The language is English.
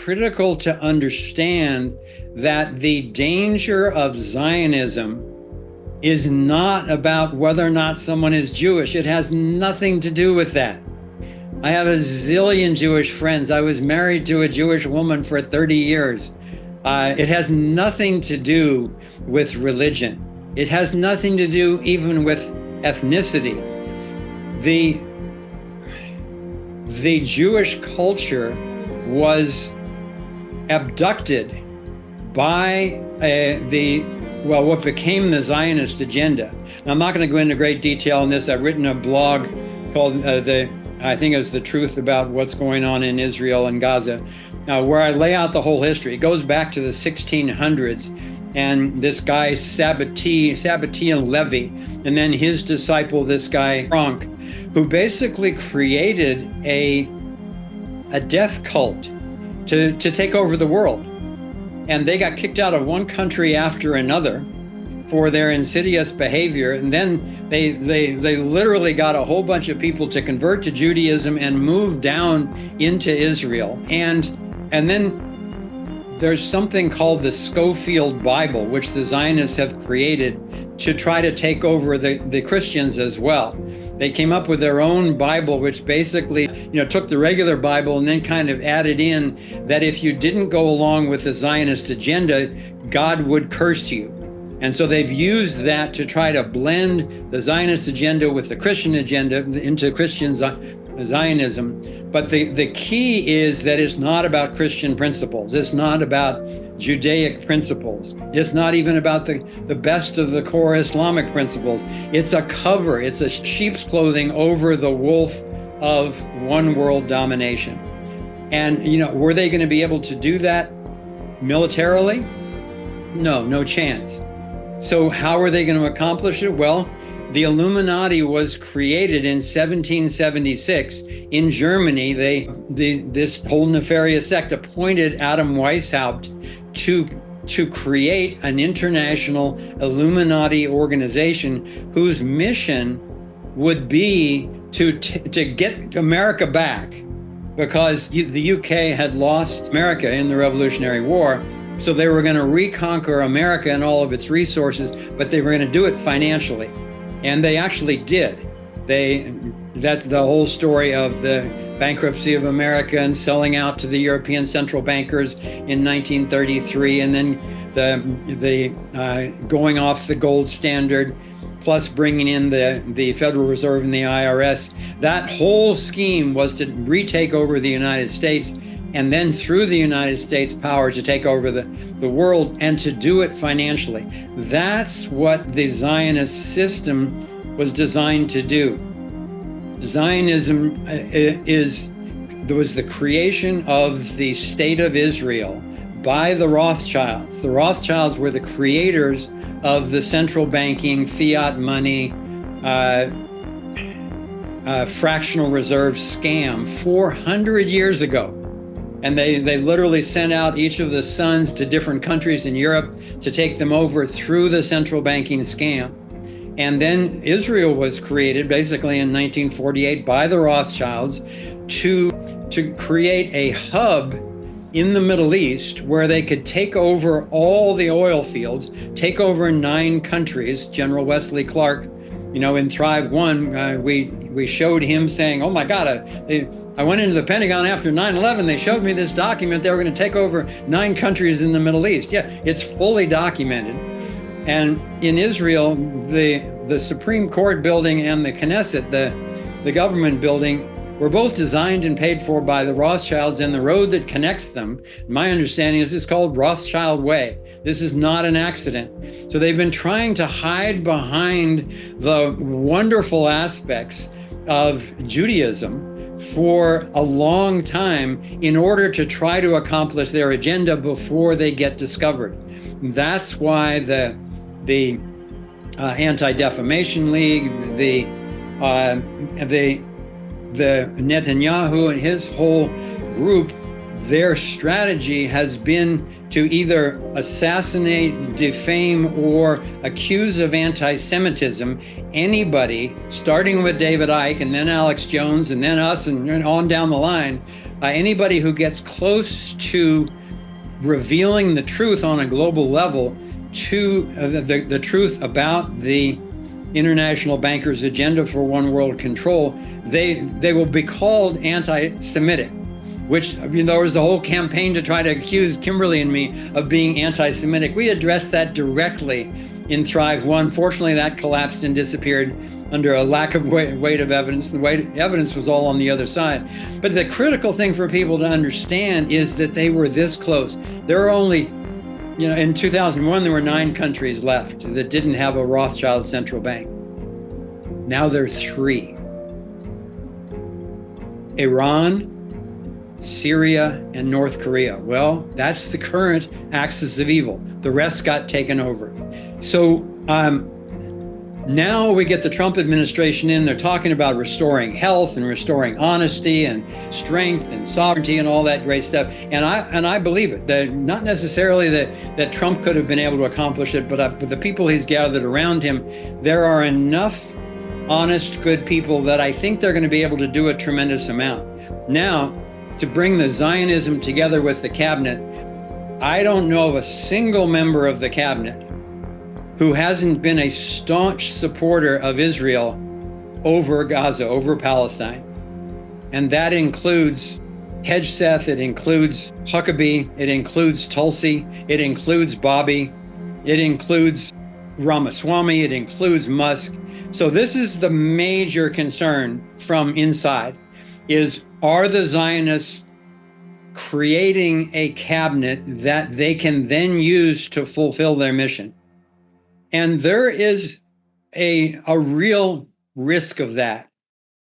critical to understand that the danger of Zionism is not about whether or not someone is Jewish. It has nothing to do with that. I have a zillion Jewish friends. I was married to a Jewish woman for 30 years. It has nothing to do with religion. It has nothing to do even with ethnicity. The Jewish culture was abducted by what became the Zionist agenda. Now, I'm not going to go into great detail on this. I've written a blog called I think it's The Truth About What's Going On in Israel and Gaza, where I lay out the whole history. It goes back to the 1600s, and this guy Sabbatean Levi, and then his disciple, this guy Frank, who basically created a death cult to take over the world. And they got kicked out of one country after another for their insidious behavior. And then they literally got a whole bunch of people to convert to Judaism and move down into Israel. And then there's something called the Schofield Bible, which the Zionists have created to try to take over the Christians as well. They came up with their own Bible, which basically, took the regular Bible and then kind of added in that if you didn't go along with the Zionist agenda, God would curse you. And so they've used that to try to blend the Zionist agenda with the Christian agenda into Christian Zionism. But the key is that it's not about Christian principles. It's not about Judaic principles. It's not even about the best of the core Islamic principles. It's a cover. It's a sheep's clothing over the wolf of one world domination. And, were they going to be able to do that militarily? No chance. So how are they going to accomplish it? Well, the Illuminati was created in 1776 in Germany. This whole nefarious sect appointed Adam Weishaupt to create an international Illuminati organization whose mission would be to get America back, because the UK had lost America in the Revolutionary War. So they were going to reconquer America and all of its resources, but they were going to do it financially. And they actually did. That's the whole story of the bankruptcy of America and selling out to the European central bankers in 1933, and then the going off the gold standard, plus bringing in the Federal Reserve and the IRS. That whole scheme was to retake over the United States, and then through the United States power to take over the world, and to do it financially. That's what the Zionist system was designed to do. Zionism was the creation of the state of Israel by the Rothschilds. The Rothschilds were the creators of the central banking, fiat money, fractional reserve scam 400 years ago. And they literally sent out each of the sons to different countries in Europe to take them over through the central banking scam. And then Israel was created basically in 1948 by the Rothschilds to create a hub in the Middle East where they could take over all the oil fields, take over 9 countries. General Wesley Clark, in Thrive 1, we showed him saying, oh my God, I went into the Pentagon after 9/11. They showed me this document. They were going to take over 9 countries in the Middle East. Yeah, it's fully documented. And in Israel, the Supreme Court building and the Knesset, the government building, were both designed and paid for by the Rothschilds, and the road that connects them, my understanding is it's called Rothschild Way. This is not an accident. So they've been trying to hide behind the wonderful aspects of Judaism for a long time in order to try to accomplish their agenda before they get discovered. That's why the Anti-Defamation League, the Netanyahu and his whole group, their strategy has been to either assassinate, defame, or accuse of anti-Semitism anybody, starting with David Icke and then Alex Jones and then us and on down the line, Anybody who gets close to revealing the truth on a global level, to the truth about the international bankers' agenda for one world control, they will be called anti-Semitic, which, there was a whole campaign to try to accuse Kimberly and me of being anti-Semitic. We addressed that directly in Thrive One. Fortunately, that collapsed and disappeared under a lack of weight of evidence. The evidence was all on the other side. But the critical thing for people to understand is that they were this close. There are only, in 2001, there were 9 countries left that didn't have a Rothschild central bank. Now there are 3. Iran, Syria, and North Korea. Well, that's the current axis of evil. The rest got taken over. So now we get the Trump administration in. They're talking about restoring health and restoring honesty and strength and sovereignty and all that great stuff. And I believe it. That not necessarily that Trump could have been able to accomplish it, but the people he's gathered around him, there are enough honest, good people that I think they're going to be able to do a tremendous amount. Now, to bring the Zionism together with the cabinet, I don't know of a single member of the cabinet who hasn't been a staunch supporter of Israel over Gaza, over Palestine. And that includes Hedgeseth, it includes Huckabee, it includes Tulsi, it includes Bobby, it includes Ramaswamy, it includes Musk. So this is the major concern from inside, is, are the Zionists creating a cabinet that they can then use to fulfill their mission? And there is a real risk of that.